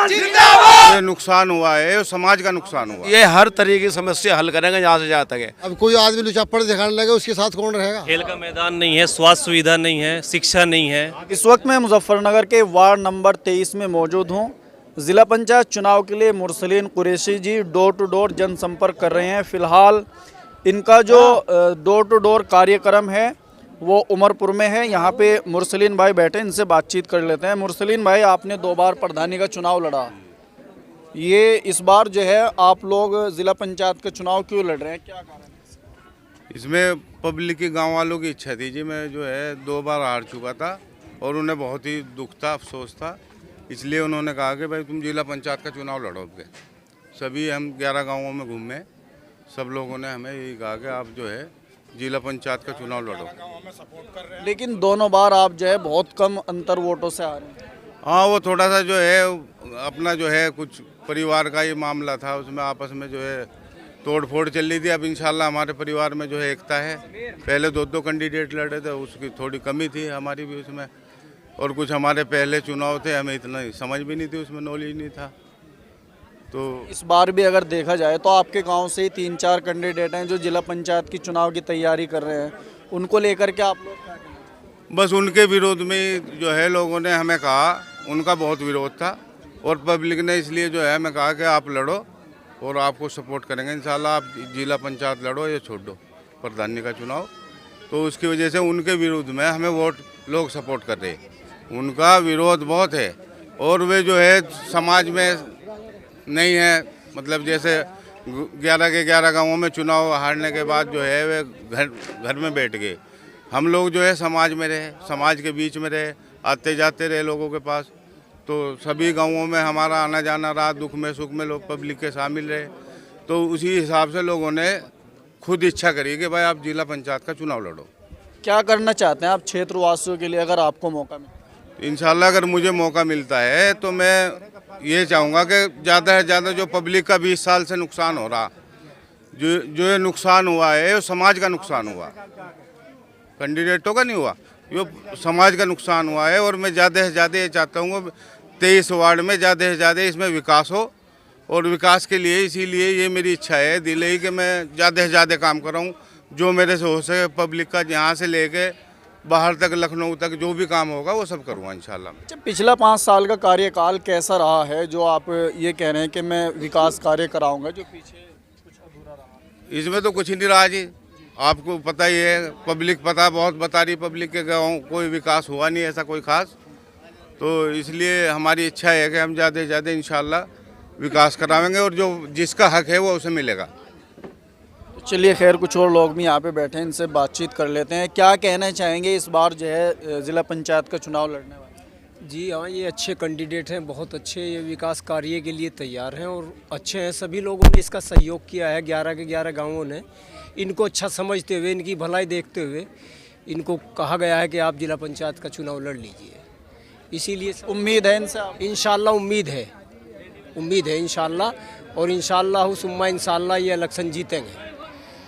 ये नुकसान हुआ है, ये समाज का नुकसान हुआ। ये हर तरीके की समस्या हल करेंगे जहाँ से जहाँ तक है। अब कोई आदमी लुचापड़ दिखाने लगे उसके साथ कौन रहेगा। खेल का मैदान नहीं है, स्वास्थ्य सुविधा नहीं है, शिक्षा नहीं है। इस वक्त मैं मुजफ्फरनगर के वार्ड नंबर 23 में मौजूद हूँ। ज़िला पंचायत चुनाव के लिए मुरसलीन कुरैशी जी डोर टू डोर जनसंपर्क कर रहे हैं। फ़िलहाल इनका जो डोर टू डोर कार्यक्रम है वो उमरपुर में है। यहाँ पे मुरसलीन भाई बैठे, इनसे बातचीत कर लेते हैं। मुरसलीन भाई, आपने 2 बार प्रधानी का चुनाव लड़ा, ये इस बार जो है आप लोग ज़िला पंचायत का चुनाव क्यों लड़ रहे हैं, क्या कारण है? इसमें पब्लिक की, गांव वालों की इच्छा थी जी। मैं जो है 2 बार हार चुका था और उन्हें बहुत ही दुख था, अफसोस था। इसलिए उन्होंने कहा कि भाई तुम जिला पंचायत का चुनाव लड़ोगे। सभी हम 11 गाँवों में घूमे, सब लोगों ने हमें यही कहा कि आप जो है जिला पंचायत का चुनाव लड़ो। लेकिन दोनों बार आप जो है बहुत कम अंतर वोटों से आ रहे हैं। हाँ, वो थोड़ा सा जो है अपना जो है कुछ परिवार का ही मामला था, उसमें आपस में जो है तोड़ फोड़ चल रही थी। अब इंशाल्लाह हमारे परिवार में जो है एकता है। पहले 2 कैंडिडेट लड़े थे, उसकी थोड़ी कमी थी हमारी भी उसमें, और कुछ हमारे पहले चुनाव थे, हमें इतना समझ भी नहीं थी, उसमें नॉलेज नहीं था। तो इस बार भी अगर देखा जाए तो आपके गांव से ही 3-4 कैंडिडेट हैं जो जिला पंचायत की चुनाव की तैयारी कर रहे हैं, उनको लेकर के आप लोग क्या कहेंगे? बस उनके विरोध में जो है लोगों ने हमें कहा, उनका बहुत विरोध था और पब्लिक ने इसलिए जो है हमें कहा कि आप लड़ो और आपको सपोर्ट करेंगे इंशाल्लाह। आप जिला पंचायत लड़ो या छोड़ दो प्रधानी का चुनाव। तो उसकी वजह से उनके विरोध में हमें वोट लोग सपोर्ट कर रहे हैं। उनका विरोध बहुत है और वे जो है समाज में नहीं है, मतलब जैसे 11 के 11 गाँवों में चुनाव हारने के बाद जो है वे घर में बैठ गए। हम लोग जो है समाज में रहे, समाज के बीच में रहे, आते जाते रहे लोगों के पास। तो सभी गांवों में हमारा आना जाना रहा, दुख में सुख में लोग पब्लिक के शामिल रहे। तो उसी हिसाब से लोगों ने खुद इच्छा करी कि भाई आप जिला पंचायत का चुनाव लड़ो। क्या करना चाहते हैं आप क्षेत्रवासियों के लिए अगर आपको मौका मिले? इंशाल्लाह अगर मुझे मौका मिलता है तो मैं ये चाहूँगा कि ज़्यादा से ज़्यादा जो पब्लिक का 20 साल से नुकसान हो रहा, जो ये नुकसान हुआ है वो समाज का नुकसान हुआ, कैंडिडेटों का नहीं हुआ, ये समाज का नुकसान हुआ है। और मैं ज़्यादा से ज़्यादा ये चाहता हूँ 23 वार्ड में ज़्यादा से ज़्यादा इसमें विकास हो। और विकास के लिए इसीलिए ये मेरी इच्छा है, दिल ही कि मैं ज़्यादा से ज़्यादा काम कराऊँ, जो मेरे से हो सके। पब्लिक का यहाँ से लेके बाहर तक, लखनऊ तक जो भी काम होगा वो सब करूँगा इंशाल्लाह। अच्छा, पिछला 5 साल का कार्यकाल कैसा रहा है जो आप ये कह रहे हैं कि मैं विकास कार्य कराऊंगा, जो पीछे कुछ अधूरा रहा? इसमें तो कुछ ही नहीं रहा जी, आपको पता ही है, पब्लिक पता बहुत बता रही, पब्लिक के गाँव कोई विकास हुआ नहीं ऐसा कोई खास। तो इसलिए हमारी इच्छा है कि हम ज़्यादा से ज़्यादा इंशाल्लाह विकास कराएंगे और जो जिसका हक है वो उसे मिलेगा। चलिए खैर, कुछ और लोग भी यहाँ पे बैठे हैं, इनसे बातचीत कर लेते हैं। क्या कहना चाहेंगे इस बार जो है ज़िला पंचायत का चुनाव लड़ने वाले? जी हाँ, ये अच्छे कैंडिडेट हैं, बहुत अच्छे, ये विकास कार्य के लिए तैयार हैं और अच्छे हैं। सभी लोगों ने इसका सहयोग किया है, 11 के 11 गाँवों ने इनको अच्छा समझते हुए, इनकी भलाई देखते हुए इनको कहा गया है कि आप जिला पंचायत का चुनाव लड़ लीजिए। इसीलिए उम्मीद है इनसे? इंशाल्लाह उम्मीद है इंशाल्लाह। और इंशाल्लाह सुम्मा इंशाल्लाह ये इलेक्शन जीतेंगे,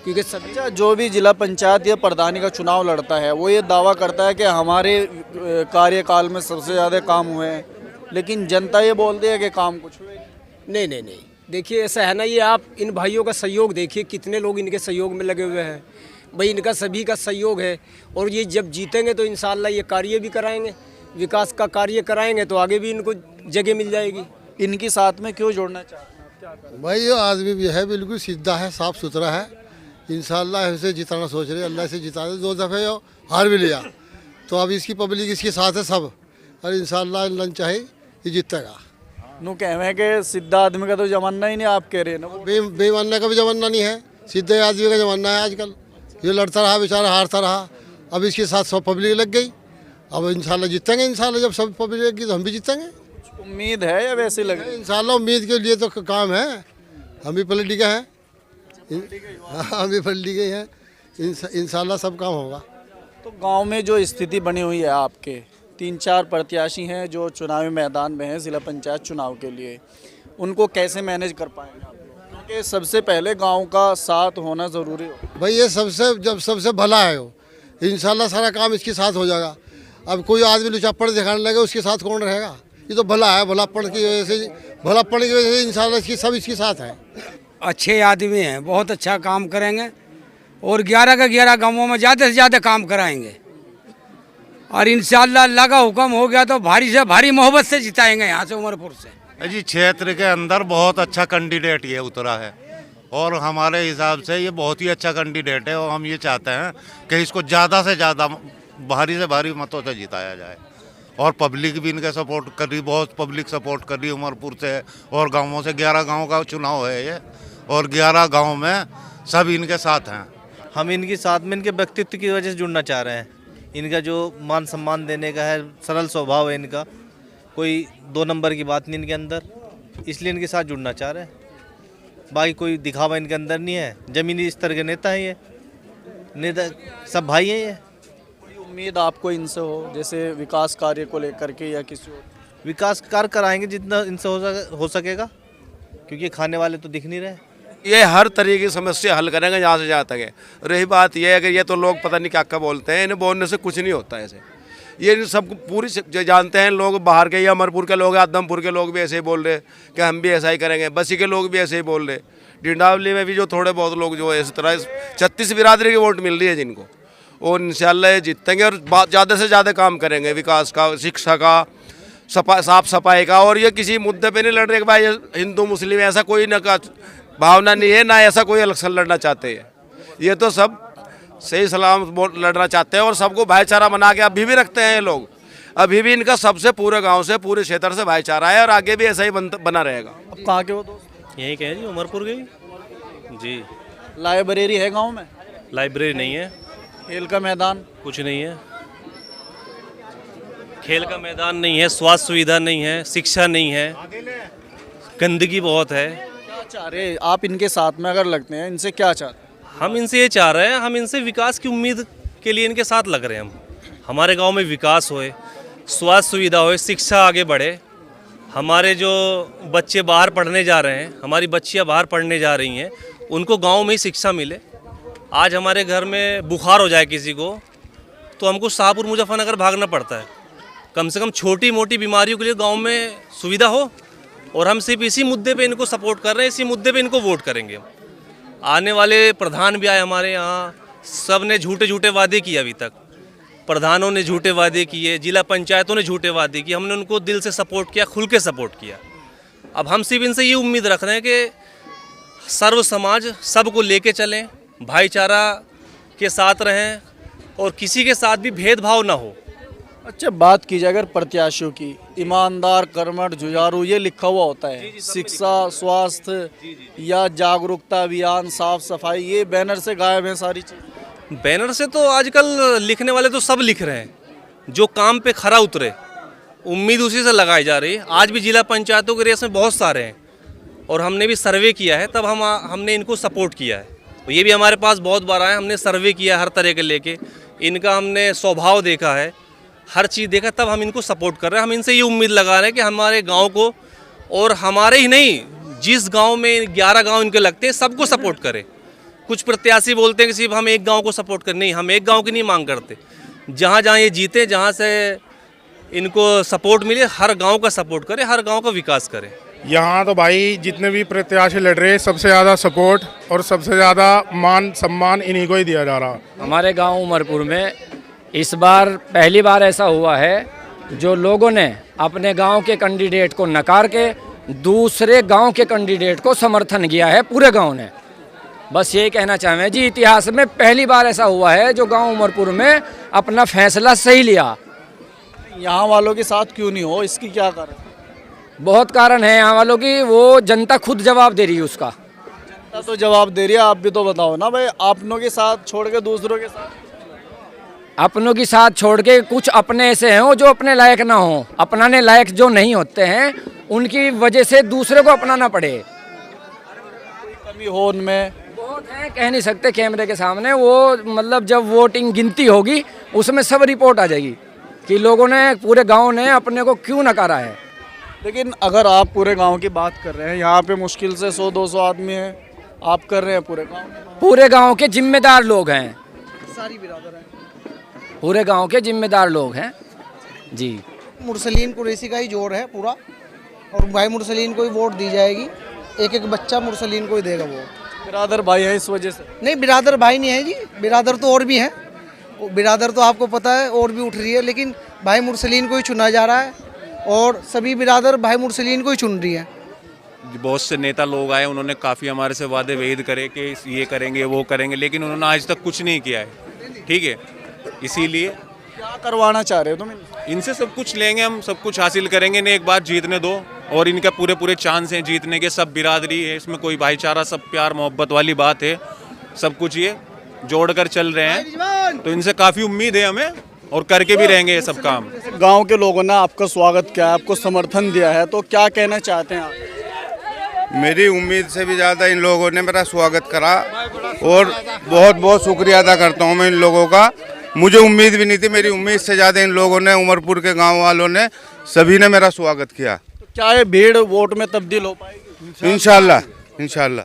क्योंकि सभी अच्छा, जो भी जिला पंचायत या प्रधानी का चुनाव लड़ता है वो ये दावा करता है कि हमारे कार्यकाल में सबसे ज़्यादा काम हुए हैं, लेकिन जनता ये बोलती है कि काम कुछ हुए नहीं। देखिए ऐसा है ना, ये आप इन भाइयों का सहयोग देखिए, कितने लोग इनके सहयोग में लगे हुए हैं। भाई इनका सभी का सहयोग है और ये जब जीतेंगे तो इंशाल्लाह ये कार्य भी कराएंगे, विकास का कार्य कराएंगे तो आगे भी इनको जगह मिल जाएगी। इनकी साथ में क्यों जोड़ना चाहते हैं आप, क्या करें? भाई ये आदमी भी है बिल्कुल सीधा है, साफ़ सुथरा है। इंशाल्लाह इसे जिताना सोच रहे, अल्लाह से जिता दे। 2 दफ़े हार भी लिया तो अब इसकी पब्लिक इसके साथ है सब, और इंशाल्लाह लन चाहे ये जीतेगा। नू कहवे के सीधा आदमी का तो जमाना ही नहीं, आप कह रहे हैं ना। बेईमानने का भी जमाना नहीं है, सीधे आदमी का जमाना है आजकल। ये लड़ता रहा बेचारा, हारता रहा, अब इसके साथ सब पब्लिक लग गई। अब इंशाल्लाह जीतेंगे, इंशाल्लाह जब सब पब्लिक लग गई तो हम भी जीतेंगे। उम्मीद है या वैसे लगे? इंशाल्लाह उम्मीद के लिए तो काम है, हम भी पॉलिटिका हैं, हम भी पॉलिटिका हैं, इंशाल्लाह सब काम होगा। तो गांव में जो स्थिति बनी हुई है, आपके 3-4 प्रत्याशी हैं जो चुनावी मैदान में हैं ज़िला पंचायत चुनाव के लिए, उनको कैसे मैनेज कर पाएंगे आप लोग? क्योंकि सबसे पहले गांव का साथ होना ज़रूरी हो। भाई ये सबसे भला है वो, इंशाल्लाह सारा काम इसके साथ हो जाएगा। अब कोई आदमी लुचापड़ दिखाने लगे उसके साथ कौन रहेगा। ये तो भला है, भलापन की वजह से इंशाल्लाह इसकी सब इसके साथ है। अच्छे आदमी हैं, बहुत अच्छा काम करेंगे और 11 का 11 गांवों में ज़्यादा से ज़्यादा काम कराएंगे और इंशाल्लाह अल्लाह का हुक्म हो गया तो भारी से भारी मोहब्बत से जिताएंगे यहाँ से उमरपुर से। जी क्षेत्र के अंदर बहुत अच्छा कैंडिडेट ये उतरा है और हमारे हिसाब से ये बहुत ही अच्छा कैंडिडेट है और हम ये चाहते हैं कि इसको ज़्यादा से ज़्यादा भारी से भारी मतों से जिताया जाए और पब्लिक भी इनका सपोर्ट कर रही, बहुत पब्लिक सपोर्ट कर रही उमरपुर से और गांवों से। 11 गांव का चुनाव है ये और 11 गांव में सब इनके साथ हैं। हम इनके साथ में इनके व्यक्तित्व की वजह से जुड़ना चाह रहे हैं। इनका जो मान सम्मान देने का है, सरल स्वभाव है इनका, कोई 2 नंबर की बात नहीं इनके अंदर, इसलिए इनके साथ जुड़ना चाह रहे हैं। बाकी कोई दिखावा इनके अंदर नहीं है। ज़मीनी स्तर के नेता हैं ये, नेता सब भाई हैं ये। कोई उम्मीद आपको इनसे हो, जैसे विकास कार्य को लेकर के या किसी और? विकास कार्य कराएंगे जितना इनसे हो सकेगा, क्योंकि खाने वाले तो दिख नहीं रहे। ये हर तरीके की समस्या हल करेंगे जहाँ से जहाँ तक है। रही बात ये है कि ये तो लोग पता नहीं क्या क्या बोलते हैं, इन्हें बोलने से कुछ नहीं होता है ऐसे। ये सब पूरी जानते हैं लोग, बाहर के या अमरपुर के लोग, आदमपुर के लोग भी ऐसे ही बोल रहे कि हम भी ऐसा ही करेंगे। बसी के लोग भी ऐसे ही बोल रहे। डिंडावली में भी जो थोड़े बहुत लोग जो है इस तरह 36 बिरादरी की वोट मिल रही है जिनको, और इंशाल्लाह ये जीतेंगे और ज़्यादा से ज़्यादा काम करेंगे विकास का, शिक्षा का, साफ सफाई का। और ये किसी मुद्दे पे नहीं लड़ रहे कि भाई हिंदू मुस्लिम ऐसा कोई न का भावना नहीं है, ना ऐसा कोई इलेक्शन लड़ना चाहते हैं। ये तो सब सही सलाम लड़ना चाहते हैं और सबको भाईचारा बना के अभी भी रखते हैं ये लोग। अभी भी इनका सबसे पूरे गांव से, पूरे क्षेत्र से भाईचारा है और आगे भी ऐसा ही बना रहेगा। अब कहाँ के हो दोस्त? यहीं के हैं जी, उमरपुर के जी। लाइब्रेरी है गांव में? लाइब्रेरी नहीं है। खेल का मैदान? कुछ नहीं है। खेल का मैदान नहीं है, स्वास्थ्य सुविधा नहीं है, शिक्षा नहीं है, गंदगी बहुत है। क्या चाह रहे आप इनके साथ में अगर लगते हैं, इनसे क्या चाहते हैं? हम इनसे ये चाह रहे हैं, हम इनसे विकास की उम्मीद के लिए इनके साथ लग रहे हैं। हम हमारे गांव में विकास होए, स्वास्थ्य सुविधा होए, शिक्षा आगे बढ़े। हमारे जो बच्चे बाहर पढ़ने जा रहे हैं, हमारी बच्चियां बाहर पढ़ने जा रही हैं, उनको गांव में ही शिक्षा मिले। आज हमारे घर में बुखार हो जाए किसी को तो हमको शाहपुर मुजफ्फरनगर भागना पड़ता है। कम से कम छोटी मोटी बीमारियों के लिए गाँव में सुविधा हो। और हम सिर्फ इसी मुद्दे पे इनको सपोर्ट कर रहे हैं, इसी मुद्दे पे इनको वोट करेंगे। आने वाले प्रधान भी आए हमारे यहाँ, सब ने झूठे झूठे वादे किए। अभी तक प्रधानों ने झूठे वादे किए, जिला पंचायतों ने झूठे वादे किए, हमने उनको दिल से सपोर्ट किया, खुल के सपोर्ट किया। अब हम सिर्फ इनसे ये उम्मीद रख रहे हैं कि सर्व समाज सबको लेके चलें, भाईचारा के साथ रहें और किसी के साथ भी भेदभाव ना हो। अच्छा, बात की जाए अगर प्रत्याशियों की, ईमानदार, कर्मठ, जुझारू ये लिखा हुआ होता है। शिक्षा, स्वास्थ्य या जागरूकता अभियान, साफ सफाई, ये बैनर से गायब है सारी चीज़। बैनर से तो आजकल लिखने वाले तो सब लिख रहे हैं, जो काम पे खरा उतरे उम्मीद उसी से लगाई जा रही है। आज भी जिला पंचायतों के रेस में बहुत सारे हैं और हमने भी सर्वे किया है, तब हमने इनको सपोर्ट किया है। तो ये भी हमारे पास बहुत बार आए, हमने सर्वे किया हर तरह के लेके, इनका हमने स्वभाव देखा है, हर चीज़ देखा, तब हम इनको सपोर्ट कर रहे हैं। हम इनसे ये उम्मीद लगा रहे हैं कि हमारे गांव को, और हमारे ही नहीं, जिस गांव में 11 गांव इनके लगते हैं, सबको सपोर्ट करें। कुछ प्रत्याशी बोलते हैं कि सिर्फ हम एक गांव को सपोर्ट करें, नहीं, हम एक गांव की नहीं मांग करते। जहां जहां ये जीते, जहां से इनको सपोर्ट मिले, हर गांव का सपोर्ट करें, हर गांव का विकास करें। यहाँ तो भाई जितने भी प्रत्याशी लड़ रहे, सबसे ज़्यादा सपोर्ट और सबसे ज़्यादा मान सम्मान इन्हीं को ही दिया जा रहा। हमारे गाँव उमरपुर में इस बार पहली बार ऐसा हुआ है, जो लोगों ने अपने गांव के कैंडिडेट को नकार के दूसरे गांव के कैंडिडेट को समर्थन किया है, पूरे गांव ने। बस यही कहना चाहेंगे जी, इतिहास में पहली बार ऐसा हुआ है जो गांव उमरपुर में अपना फैसला सही लिया। यहाँ वालों के साथ क्यों नहीं हो, इसकी क्या कारण? बहुत कारण है यहाँ वालों की, वो जनता खुद जवाब दे रही है उसका। जनता तो जवाब दे रही है, आप भी तो बताओ ना भाई, अपनों के साथ छोड़ के दूसरों के साथ। अपनों की साथ छोड़ के कुछ अपने ऐसे हैं जो अपने लायक ना हो, अपनाने लायक जो नहीं होते हैं, उनकी वजह से दूसरे को अपनाना पड़े। कोई कमी हो उनमें? बहुत है, कह नहीं सकते कैमरे के सामने। वो मतलब जब वोटिंग गिनती होगी उसमें सब रिपोर्ट आ जाएगी कि लोगों ने, पूरे गांव ने अपने को क्यों नकारा है। लेकिन अगर आप पूरे गांव की बात कर रहे हैं, यहाँ पे मुश्किल से 100-200 आदमी हैं, आप कर रहे हैं पूरे गांव? पूरे गांव के जिम्मेदार लोग हैं, सारी बिरादर हैं, पूरे गांव के जिम्मेदार लोग हैं जी। मुरसलीन कुरैशी का ही जोर है पूरा, और भाई मुरसलीन को ही वोट दी जाएगी। एक एक बच्चा मुरसलीन को ही देगा वोट। बिरादर भाई है इस वजह से? नहीं, बिरादर भाई नहीं है जी, बिरादर तो और भी हैं। बिरादर तो आपको पता है और भी उठ रही है, लेकिन भाई मुरसलीन को ही चुना जा रहा है और सभी बिरादर भाई मुरसलीन को ही चुन रही है। बहुत से नेता लोग आए, उन्होंने काफ़ी हमारे से वादे वेद करे कि ये करेंगे वो करेंगे, लेकिन उन्होंने आज तक कुछ नहीं किया है। ठीक है, इसीलिए क्या करवाना चाह रहे हो तुम? इनसे सब कुछ लेंगे, हम सब कुछ हासिल करेंगे, इन्हें एक बार जीतने दो और इनका पूरे चांस हैं जीतने के। सब बिरादरी है, इसमें कोई भाईचारा, सब प्यार मोहब्बत वाली बात है, सब कुछ ये जोड़कर चल रहे हैं, तो इनसे काफ़ी उम्मीद है हमें और करके भी रहेंगे ये सब काम। गांव के लोगों ने आपका स्वागत किया, आपको समर्थन दिया है, तो क्या कहना चाहते हैं आप? मेरी उम्मीद से भी ज़्यादा इन लोगों ने मेरा स्वागत करा और बहुत बहुत शुक्रिया अदा करता हूँ मैं इन लोगों का। मुझे उम्मीद भी नहीं थी, मेरी उम्मीद से ज़्यादा इन लोगों ने, उमरपुर के गांव वालों ने, सभी ने मेरा स्वागत किया। क्या ये भीड़ वोट में तब्दील हो पाएगी? इंशाल्लाह इंशाल्लाह।